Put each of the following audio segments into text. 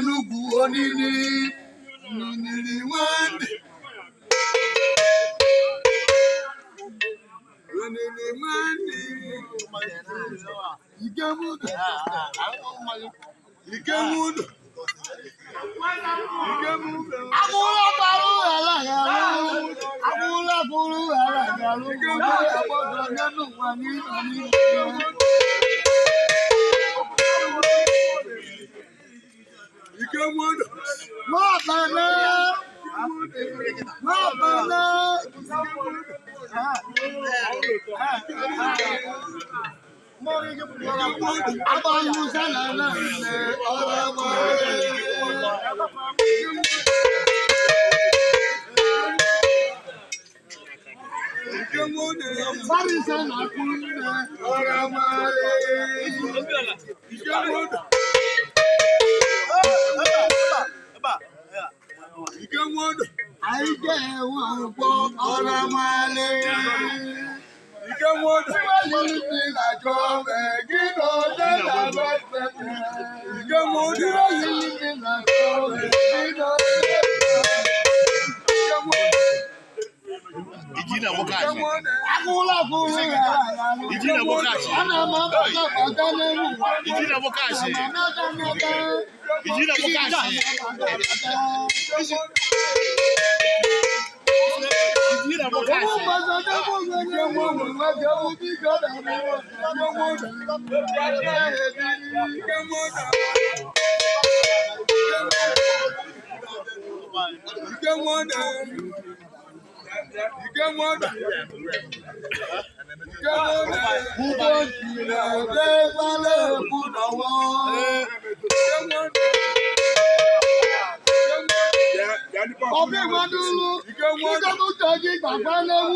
n'Enugu onini nini nwande onini nwande Ikemudu Agula baru ala galu abodo nanu wani Ikemudu Mabana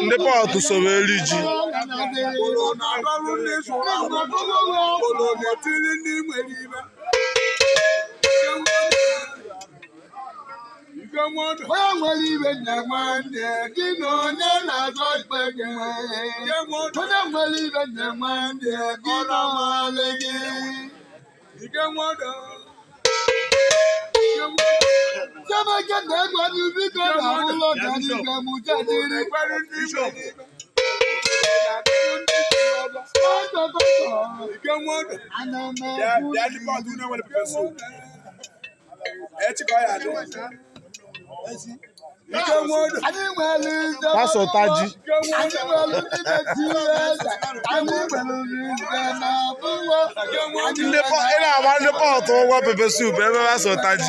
Ndị pọtụ soro eri ji. Pastor Taji. Ndị pọtụ ụgwọ pepe soup ebe Pastor Taji.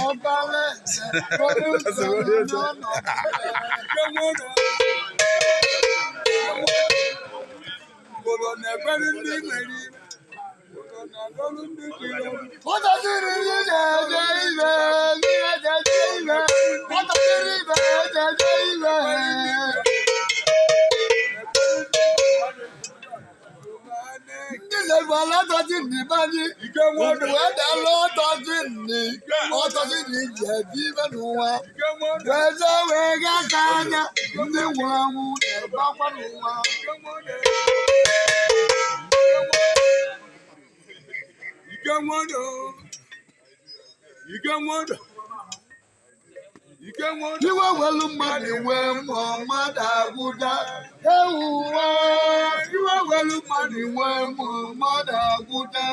Iwe welu mmadụ wee mụọ mmadụ agwụda ewuwa iwe welu mmadụ wee mụọ mmadụ agwụda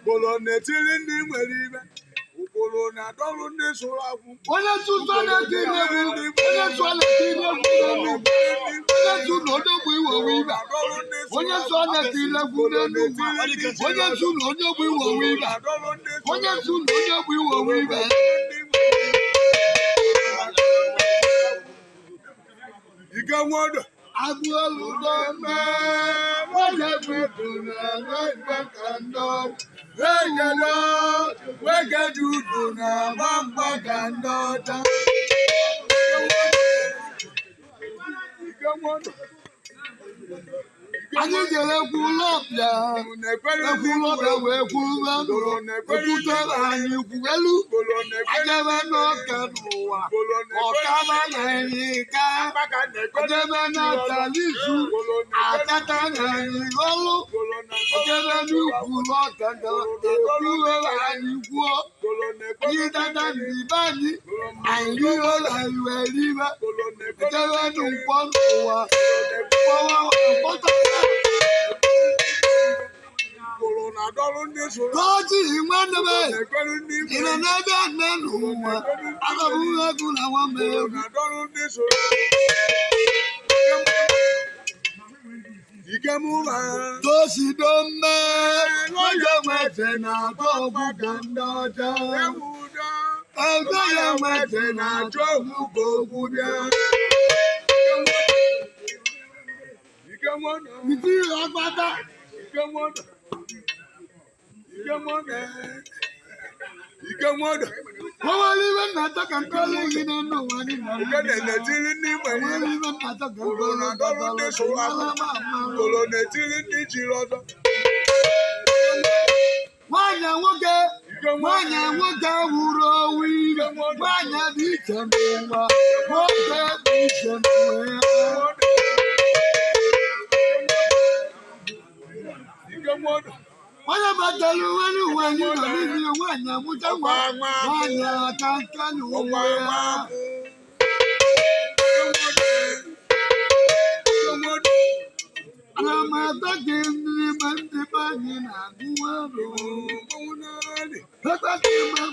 Bolo na-etiri ndị nwere ibe Bolo na-adọrụ ndị sụrụ akwụ onye tụtụ na-etiri egwu onye tụọ na-etiri egwu onye tụ na odogwu iwewe ibe onye tụọ na-etiri egwu n'Enugu onye tụ na onye ogbu iwewe ibe onye tụ na onye ogbu iwewe ibe Ikemudu Agụoludo mee onye bido na kando wegedudu na mamba kandota anyị jere ekwulọbịa wee kwuwe ekwutere anyị kwuelu ajebe n'oke n'ụwa ọkaba na anyị ka ajebe n'atalizu atata na anyị olu Ebe n'ukwu n'ọkada ekwuola anyị kwuo ihe dada n'ibe anyị anyị rihola iwe ribe ejebe n'ụkwọ n'ụwa kpọwa kpọtara Kọ́ọ̀tì ìwádìí ìrẹ̀ n'ebe nne n'ụwa agabụghị egwu na nwamba egwu. Tosido mme onye nwete na-atọ ọgwụ ka ndị ọcha. Ego ya nwete na-atọ ọgwụ ka okwu bịa. Iti ọgbata. Wawaliwe nata kankole yine no wani na. Netiri ni mweni. Wawaliwe nata kankole Dọ́lọ́dé sọ́wọ́ kòló netiri ni jìrọ̀dọ̀. Nwanyị nwoke wuru owu ire. Nwanyị dị iche n'ụwa. Nwoke dị iche n'ụwa. Onye batara uwe n'ụwa anyị nọ n'ihi nwanyị amụta nwa. Nwanyị aka nka n'uwe ya. Ana m atọ gị n'ime ndị be anyị na-agụ ọrụ. Ebe ka ime